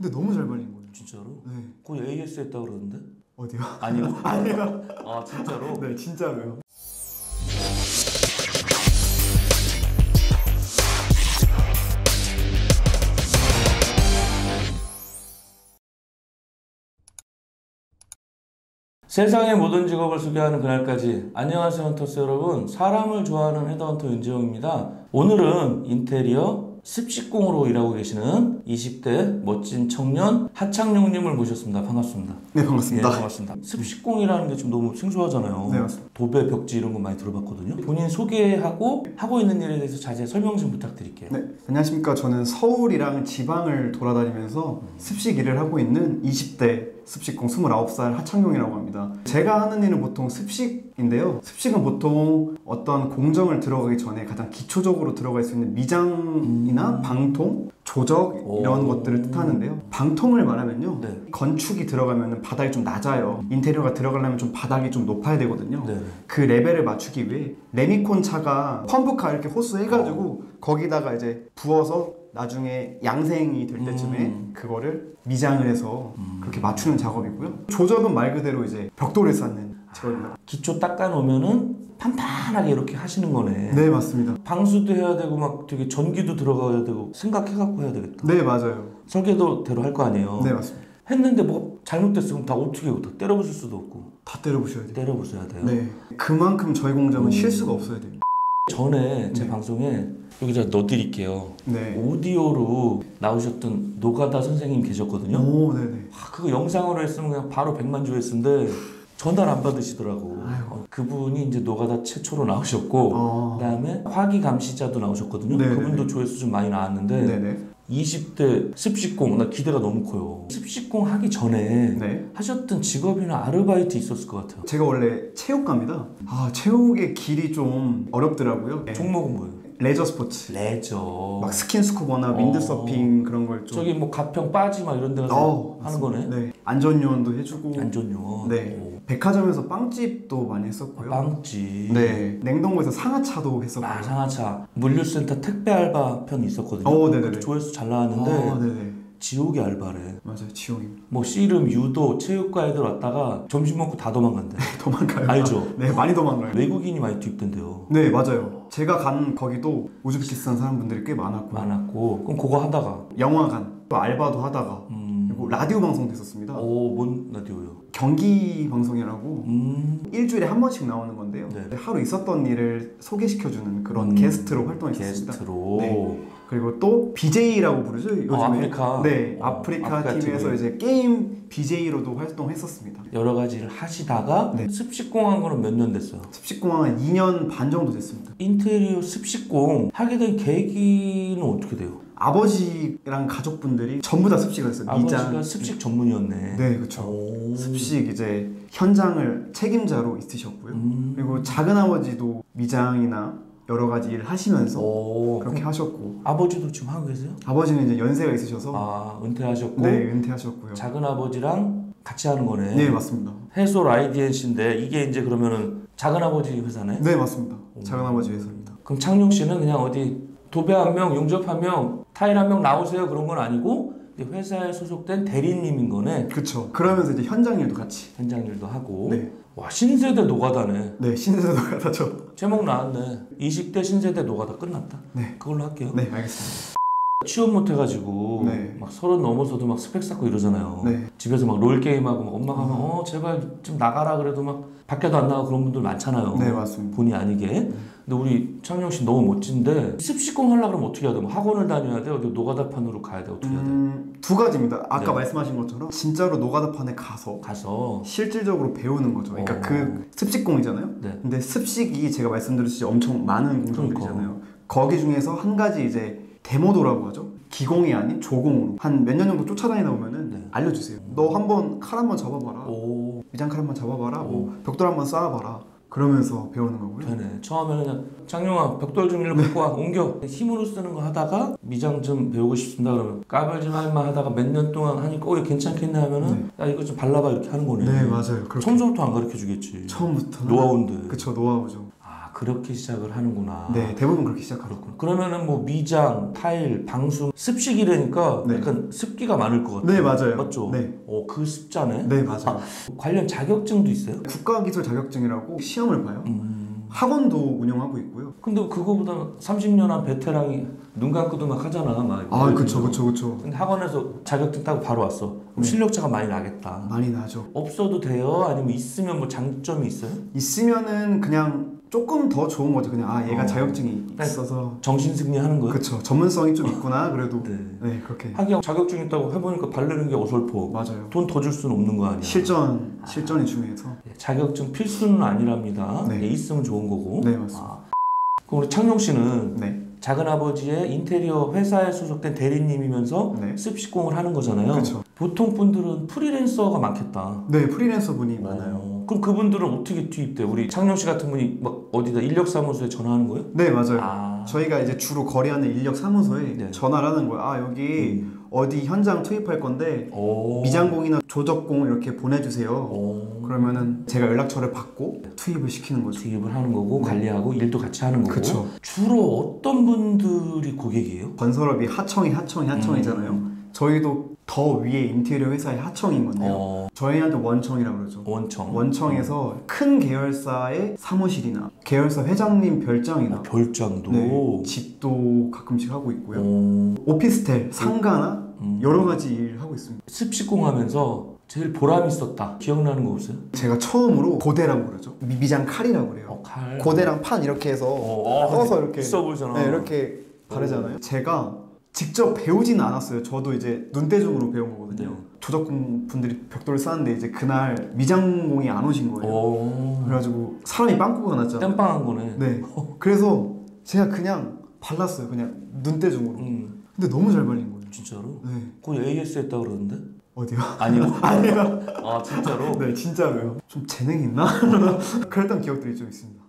근데 너무 잘 발린 거예요. 진짜로? 네. 거의 AS 했다 그러던데? 어디요? 아니요? 아니요. 아 진짜로? 네, 진짜로요. 세상의 모든 직업을 소개하는 그날까지. 안녕하세요 헌터스 여러분, 사람을 좋아하는 헤드헌터 윤재홍입니다. 오늘은 인테리어 습식공으로 일하고 계시는 20대 멋진 청년 하창용님을 모셨습니다. 반갑습니다. 네, 반갑습니다. 네, 반갑습니다. 습식공이라는 게 좀 너무 생소하잖아요. 네, 맞습니다. 도배, 벽지 이런 거 많이 들어봤거든요. 본인 소개하고 하고 있는 일에 대해서 자세히 설명 좀 부탁드릴게요. 네, 안녕하십니까. 저는 서울이랑 지방을 돌아다니면서 습식 일을 하고 있는 20대 습식공 29살 하창용이라고 합니다. 제가 하는 일은 보통 습식인데요. 습식은 보통 어떤 공정을 들어가기 전에 가장 기초적으로 들어갈 수 있는 미장이나 방통, 조적 이런 것들을 뜻하는데요. 방통을 말하면요. 네. 건축이 들어가면 바닥이 좀 낮아요. 인테리어가 들어가려면 좀 바닥이 좀 높아야 되거든요. 네. 그 레벨을 맞추기 위해 레미콘 차가 펌프카 이렇게 호스 해가지고 거기다가 이제 부어서 나중에 양생이 될 때쯤에 그거를 미장을 해서 그렇게 맞추는 작업이고요. 조적은 말 그대로 이제 벽돌을 쌓는 작업입니다. 기초 닦아놓으면은 판판하게 이렇게 하시는 거네. 네, 맞습니다. 방수도 해야 되고 막 되게 전기도 들어가야 되고 생각해갖고 해야 되겠다. 네, 맞아요. 설계도대로 할 거 아니에요. 네, 맞습니다. 했는데 뭐 잘못됐으면 다 어떻게 해요? 다 때려부술 수도 없고. 다 때려부셔야 돼요. 때려부숴야 돼요. 네, 그만큼 저희 공장은 실수가 없어야 됩니다. 전에 제 네. 방송에 여기 제가 넣어드릴게요. 네. 오디오로 나오셨던 노가다 선생님 계셨거든요. 오, 네네. 그거 영상으로 했으면 그냥 바로 100만 조회수인데 전화를 안 받으시더라고. 그분이 이제 노가다 최초로 나오셨고 그다음에 화기 감시자도 나오셨거든요. 네네네. 그분도 조회수 좀 많이 나왔는데 네네. 20대 습식공, 나 기대가 너무 커요. 습식공 하기 전에 네. 하셨던 직업이나 아르바이트 있었을 것 같아요. 제가 원래 체육과입니다. 체육의 길이 좀 어렵더라고요. 네. 종목은 뭐예요? 레저 스포츠. 레저. 막 스킨스쿠버나 윈드서핑 그런 걸 좀. 저기 뭐 가평 빠지 막 이런 데 가서 하는 거네. 네. 안전요원도 해주고. 안전요원. 네. 백화점에서 빵집도 많이 했었고요. 빵집. 네. 냉동고에서 상하차도 했었고요. 상하차. 물류센터 택배 알바 편이 있었거든요. 네네네. 조회수 잘 나왔는데 네네. 지옥의 알바래. 맞아요, 지옥입니다. 뭐 씨름, 유도, 체육과 애들 왔다가 점심 먹고 다 도망간대. 도망가요. 알죠? 네, 많이 도망가요. 외국인이 많이 투입된대요. 네, 맞아요. 제가 간 거기도 우즈베키스탄 사람분들이 꽤 많았고. 그럼 그거 하다가 영화관, 또 알바도 하다가 그리고 라디오 방송도 했었습니다. 뭔 라디오요? 경기 방송이라고 일주일에 한 번씩 나오는 건데요. 네. 하루 있었던 일을 소개시켜주는 그런 게스트로 활동했었습니다. 게스트로. 네. 그리고 또 BJ라고 부르죠, 요즘에. 아프리카. 네, 아프리카 TV에서 TV. 이제 게임 BJ로도 활동했었습니다. 여러 가지를 하시다가 네. 습식공 한 거는 몇 년 됐어요? 습식공항은 2년 반 정도 됐습니다. 인테리어 습식공 하게 된 계기는 어떻게 돼요? 아버지랑 가족분들이 전부 다 습식을 했어요. 아버지가 습식 전문이었네. 네, 그렇죠. 습식 이제 현장을 책임자로 있으셨고요. 그리고 작은 아버지도 미장이나 여러 가지 일을 하시면서 그렇게 하셨고. 아버지도 지금 하고 계세요? 아버지는 이제 연세가 있으셔서 은퇴하셨고. 네, 은퇴하셨고요. 작은 아버지랑 같이 하는 거네. 네, 맞습니다. 해솔 IDNC인데 이게 이제 그러면은 작은 아버지 회사네? 네, 맞습니다. 작은 아버지 회사입니다. 그럼 창용 씨는 그냥 어디 도배 한 명, 용접 한 명, 타일 한 명 나오세요 그런 건 아니고 이제 회사에 소속된 대리님인 거네. 그렇죠. 그러면서 이제 현장 일도 같이. 현장 일도 하고. 네. 와, 신세대 노가다네. 네, 신세대 노가다죠. 제목 나왔네. 20대 신세대 노가다 끝났다. 네. 그걸로 할게요. 네, 알겠습니다. 취업 못 해가지고 네. 막 30 넘어서도 막 스펙 쌓고 이러잖아요. 네. 집에서 막 롤게임하고 막 엄마가 막 제발 좀 나가라 그래도 막 밖에도 안 나가고 그런 분들 많잖아요. 네, 맞습니다. 본의 아니게. 근데 우리 창용 씨 너무 멋진데 습식공 하려고 그러면 어떻게 해야 돼? 뭐 학원을 다녀야 돼? 어디 노가다판으로 가야 돼? 어떻게 해야 돼? 두 가지입니다. 아까 네. 말씀하신 것처럼 진짜로 노가다판에 가서 실질적으로 배우는 거죠. 그러니까 그 습식공이잖아요. 네. 근데 습식이 제가 말씀드렸듯이 엄청 많은 공정들이잖아요. 거기 중에서 한 가지 이제 데모도라고 하죠. 기공이 아닌 조공으로 한 몇 년 정도 쫓아다니다 보면은 네. 알려주세요. 너 한번 칼 한번 잡아봐라. 미장 칼 한번 잡아봐라. 뭐 벽돌 한번 쌓아봐라. 그러면서 배우는 거고요. 되네. 처음에는 그냥 장용아 벽돌 좀 일로 갖고 와 옮겨 힘으로 쓰는 거 하다가 미장 좀 배우고 싶습니다 그러면 까불지 말마 하다가 몇 년 동안 하니까 이거 괜찮겠네 하면은 야 이거 좀 발라봐 이렇게 하는 거네. 네, 맞아요. 처음부터 안 가르쳐 주겠지. 처음부터 노하우인데. 그쵸, 노하우죠. 그렇게 시작을 하는구나. 네, 대부분 그렇게 시작하죠. 그렇구나. 그러면은 뭐 미장, 타일, 방수, 습식이라니까 네. 약간 습기가 많을 것 같아요. 네, 맞아요. 맞죠? 네. 그 습자네. 네, 맞아요. 관련 자격증도 있어요? 국가기술 자격증이라고 시험을 봐요. 학원도 운영하고 있고요. 근데 그거보다 30년 한 베테랑이 눈 감고도 막 하잖아. 막. 아, 그쵸. 근데 학원에서 자격증 따고 바로 왔어. 그럼 네. 실력차가 많이 나겠다. 많이 나죠. 없어도 돼요? 아니면 있으면 뭐 장점이 있어요? 있으면은 그냥 조금 더 좋은 거죠. 그냥 얘가 자격증이 있어서. 정신승리 하는 거예요? 그쵸. 전문성이 좀 있구나. 그래도 네. 네, 그렇게. 하긴 자격증 있다고 해보니까 바르는 게 어설퍼. 맞아요. 돈 더 줄 수는 없는 거 아니야. 실전이 중요해서. 자격증 필수는 아니랍니다. 네. 있으면 좋은 거고. 네, 맞습니다. 그럼 우리 창룡 씨는 네. 작은 아버지의 인테리어 회사에 소속된 대리님이면서 네. 습식공을 하는 거잖아요. 그렇죠. 보통 분들은 프리랜서가 많겠다. 네, 프리랜서 분이 많아요. 그럼 그분들은 어떻게 투입돼? 우리 창룡 씨 같은 분이 막 어디다 인력사무소에 전화하는 거예요? 네, 맞아요. 저희가 이제 주로 거래하는 인력사무소에 네. 전화를 하는 거예요. 여기 어디 현장 투입할 건데 미장공이나 조적공 이렇게 보내주세요. 그러면은 제가 연락처를 받고 투입을 시키는 거죠. 투입을 하는 거고 관리하고 일도 같이 하는 거고. 그쵸. 주로 어떤 분들이 고객이에요? 건설업이 하청이잖아요. 저희도 더 위에 인테리어 회사의 하청인 건데요. 저희한테 원청이라고 그러죠. 원청에서 큰 계열사의 사무실이나 계열사 회장님 별장이나 별장도 네, 집도 가끔씩 하고 있고요. 오피스텔, 상가나 여러 가지 일 하고 있습니다. 습식공 하면서 제일 보람 있었다. 기억나는 거 없어요? 제가 처음으로 고대라고 그러죠. 미장 칼이라고 그래요. 칼. 고대랑 판 이렇게 해서 떠서 이렇게 있어 보이잖아. 네, 이렇게 바르잖아요. 제가 직접 배우지는 않았어요. 저도 이제 눈대중으로 배운 거거든요. 네. 조적공 분들이 벽돌을 쌓는데 이제 그날 미장공이 안 오신 거예요. 그래가지고 사람이 빵꾸가 났잖아요. 땜빵한 거네. 네. 그래서 제가 그냥 발랐어요. 그냥 눈대중으로. 근데 너무 잘 발린 거예요. 진짜로? 네. 거기 AS 했다 그러는데? 어디요? 아니요. 아니요. 아 진짜로? 네, 진짜로요. 좀 재능이 있나? 그랬던 기억들이 좀 있습니다.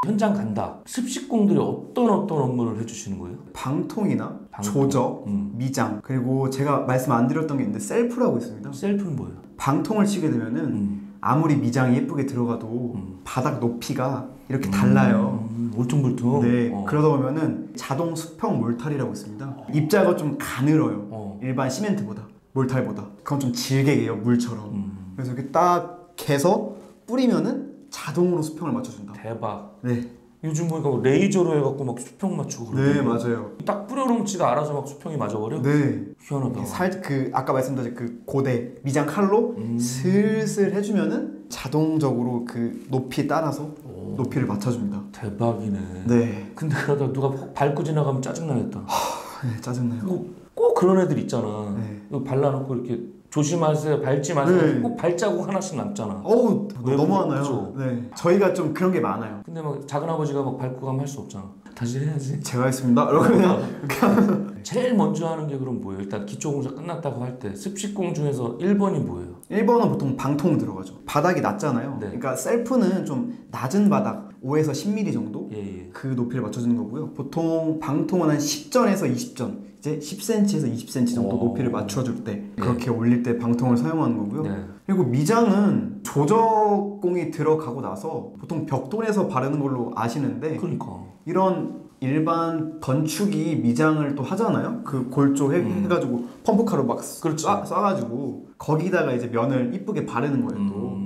현장 간다. 습식공들이 어떤 업무를 해주시는 거예요? 방통이나 방통. 조적, 미장, 그리고 제가 말씀 안 드렸던 게 있는데 셀프라고 있습니다. 셀프는 뭐예요? 방통을 치게 되면은 아무리 미장이 예쁘게 들어가도 바닥 높이가 이렇게 달라요. 울퉁불퉁. 네, 그러다 보면은 자동 수평 몰탈이라고 있습니다. 입자가 좀 가늘어요. 일반 시멘트보다, 몰탈보다. 그건 좀 질게 해요, 물처럼. 그래서 이렇게 딱 개서 뿌리면은 자동으로 수평을 맞춰준다. 대박. 네. 요즘 보니까 뭐 레이저로 해갖고 막 수평 맞추고 네, 맞아요. 딱 뿌려놓으면 지가 알아서 막 수평이 맞아버려? 네. 희한하다. 아까 말씀드린 그 고대 미장 칼로 슬슬 해주면은 자동적으로 그 높이에 따라서 높이를 맞춰줍니다. 대박이네. 네. 근데 그러다 누가 밟고 지나가면 짜증나겠다. 네, 짜증나요. 꼭 그런 애들 있잖아. 네. 이거 발라놓고 이렇게 조심하세요, 밟지 마세요. 네. 꼭 발자국 하나씩 남잖아. 어우, 왜 너무하나요? 그죠? 네. 저희가 좀 그런 게 많아요. 근데 막 작은 아버지가 막 밟고 가면 할 수 없잖아. 다시 해야지. 제가 했습니다. 이러고 그냥 제일 먼저 하는 게 그럼 뭐예요? 일단 기초공사 끝났다고 할 때 습식공 중에서 1번이 뭐예요? 1번은 보통 방통 들어가죠. 바닥이 낮잖아요. 네. 그러니까 셀프는 좀 낮은 바닥 5에서 10mm 정도 예. 그 높이를 맞춰주는 거고요. 보통 방통은 한 10전에서 20전 이제 10cm에서 20cm 정도 높이를 맞춰줄 때 그렇게 올릴 때 방통을 사용하는 거고요. 네. 그리고 미장은 조적공이 들어가고 나서 보통 벽돌에서 바르는 걸로 아시는데 그러니까. 이런 일반 건축이 미장을 또 하잖아요. 그 골조 해가지고 펌프카로 막 그렇지. 쏴가지고 거기다가 이제 면을 이쁘게 바르는 거예요. 또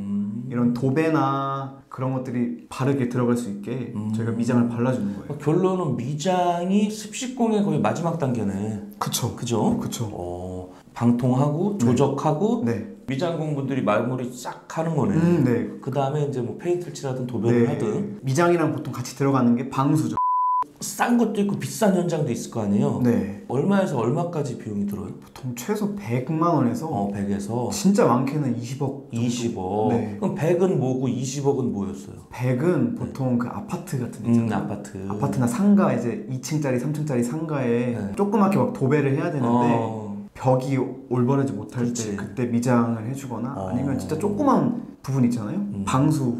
이런 도배나 그런 것들이 바르게 들어갈 수 있게 저희가 미장을 발라주는 거예요. 결론은 미장이 습식공의 거의 마지막 단계네. 그쵸. 그죠? 그쵸. 방통하고 조적하고 네. 미장공 분들이 마무리 싹 하는 거네. 네. 그 다음에 이제 뭐 페인트를 칠하든 도배를 네. 하든. 미장이랑 보통 같이 들어가는 게 방수죠. 싼 것도 있고 비싼 현장도 있을 거 아니에요? 네. 얼마에서 얼마까지 비용이 들어요? 보통 최소 100만 원에서 100에서 진짜 많게는 20억. 20억. 네. 그럼 100은 뭐고 20억은 뭐였어요? 100은 보통 그 아파트 같은 데 있잖아요. 아파트나 상가 이제 2층짜리, 3층짜리 상가에 조그맣게 막 도배를 해야 되는데 벽이 올바르지 못할 그렇지. 때 그때 미장을 해주거나 아니면 진짜 조그만 부분 있잖아요. 방수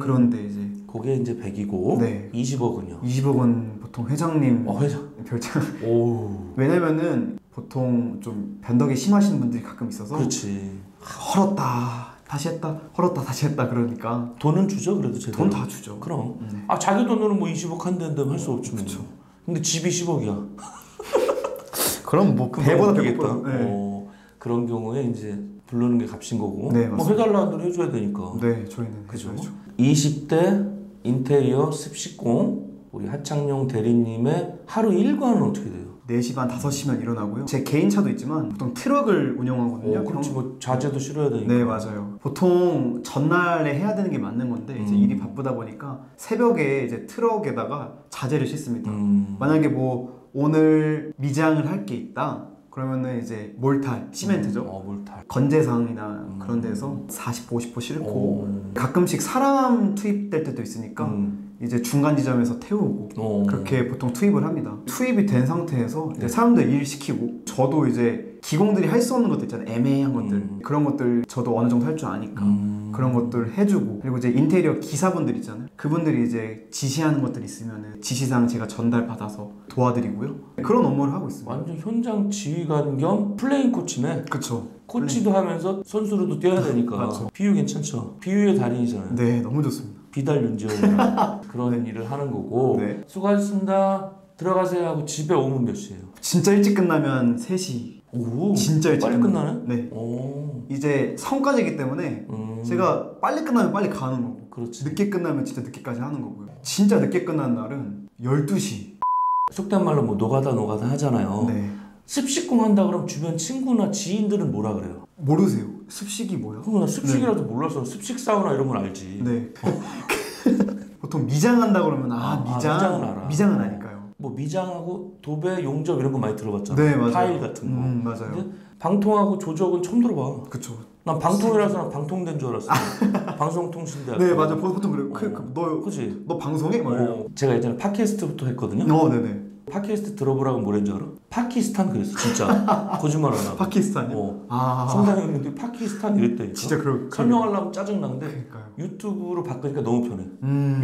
그런데 이제 그게 이제 100이고 네. 20억은요? 20억은 보통 회장님 회장. 별장. 오. 왜냐면은 보통 좀 변덕이 심하신 분들이 가끔 있어서 그렇지. 헐었다 다시 했다 헐었다 다시 했다 그러니까 돈은 주죠 그래도 제대로. 돈 다 주죠. 그럼. 네. 아 자기 돈으로 뭐 20억 한다는데 할 수 없지 뭐. 그쵸. 근데 집이 10억이야. 그럼 뭐 배보다 배고프다. 네. 그런 경우에 이제 부르는 게 값인 거고. 네, 뭐 맞습니다. 해달라는 대로 해줘야 되니까. 네, 저희는 그죠. 해줘야죠. 20대 인테리어 습식공 우리 하창용 대리님의 하루 일과는 어떻게 돼요? 4시 반 5시면 일어나고요. 제 개인 차도 있지만 보통 트럭을 운영하거든요. 그렇지 뭐 자재도 실어야 되니까. 네, 맞아요. 보통 전날에 해야 되는 게 맞는 건데 이제 일이 바쁘다 보니까 새벽에 이제 트럭에다가 자재를 싣습니다. 만약에 뭐 오늘 미장을 할 게 있다. 그러면은 이제 몰탈, 시멘트죠. 몰탈. 건재상이나 그런 데서 40, 50호 싣고 가끔씩 사람 투입될 때도 있으니까 이제 중간 지점에서 태우고 그렇게 보통 투입을 합니다. 투입이 된 상태에서 이제 사람들 일 시키고 저도 이제 기공들이 할 수 없는 것들 있잖아요. 애매한 것들 그런 것들 저도 어느 정도 할 줄 아니까 그런 것들 해주고 그리고 이제 인테리어 기사분들 있잖아요. 그분들이 이제 지시하는 것들 있으면은 지시사항 제가 전달받아서 도와드리고요. 그런 업무를 하고 있습니다. 완전 현장 지휘관 겸 플레잉 코치네. 그쵸. 코치도 하면서 선수로도 뛰어야 되니까. 맞죠. 비유 괜찮죠? 비유의 달인이잖아요. 네, 너무 좋습니다. 비달 윤지원이랑 그런 일을 하는 거고. 네. 수고하셨습니다. 들어가세요 하고 집에 오면 몇 시예요? 진짜 일찍 끝나면 3시. 오, 진짜 일찍 빨리 끝나네? 네. 오, 이제 성과제이기 때문에 제가 빨리 끝나면 빨리 가는 거고 그렇지. 늦게 끝나면 진짜 늦게까지 하는 거고요. 진짜 늦게 끝나는 날은 12시. 속된 말로 뭐 노가다 하잖아요. 네. 습식공 한다 그러면 주변 친구나 지인들은 뭐라 그래요? 모르세요. 습식이 뭐야? 그럼 나 습식이라도 몰라서 습식 사우나 이런 건 알지. 네. 보통 미장한다 그러면 미장은 알아. 미장은 아닐까요? 뭐 미장하고 도배, 용접 이런 거 많이 들어봤잖아. 네, 맞아요. 타일 같은 거. 맞아요. 근데 방통하고 조적은 처음 들어봐. 그쵸. 난 방통이라서 난 방통된 줄 알았어. 방송통신대학교. 네, 맞아. 보통 그래요. 그치? 너 방송해? 막 이래요. 제가 예전에 팟캐스트부터 했거든요. 네네. 팟캐스트 들어보라고 뭐랬는지 알아? 파키스탄 그랬어 진짜. 거짓말 안 하고. 파키스탄이요? 성당 형님들이 파키스탄 이랬다니까. 진짜 설명하려면 짜증나는데 그러니까요. 유튜브로 바꾸니까 너무 편해.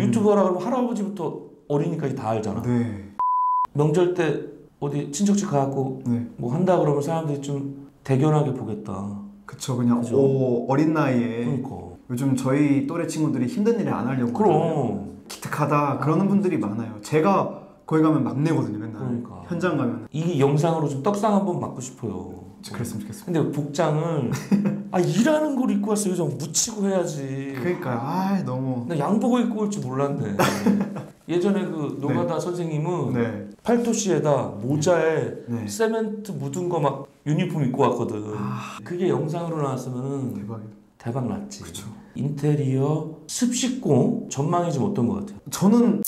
유튜버라 그러면 할아버지부터 어린이까지 다 알잖아. 네. 명절 때 어디 친척집 가갖고 네. 뭐 한다 그러면 사람들이 좀 대견하게 보겠다. 그쵸. 그냥 그죠? 어린 나이에 그러니까. 요즘 저희 또래 친구들이 힘든 일을 안 하려고 그럼. 기특하다 그러는 분들이 많아요. 제가 거기 가면 막내거든요, 맨날. 그러니까. 현장 가면. 이 영상으로 좀 떡상 한번 맞고 싶어요. 그랬으면 좋겠습니다. 근데 복장을 일하는 걸 입고 왔어요. 좀 묻히고 해야지. 그러니까요. 너무. 나 양복을 입고 올 줄 몰랐네. 예전에 그 노가다 선생님은 네. 팔토시에다 모자에 네. 세멘트 묻은 거 막 유니폼 입고 왔거든. 그게 영상으로 나왔으면 대박이다. 대박 났지. 그쵸. 인테리어 습식공 전망이 좀 어떤 것 같아요? 저는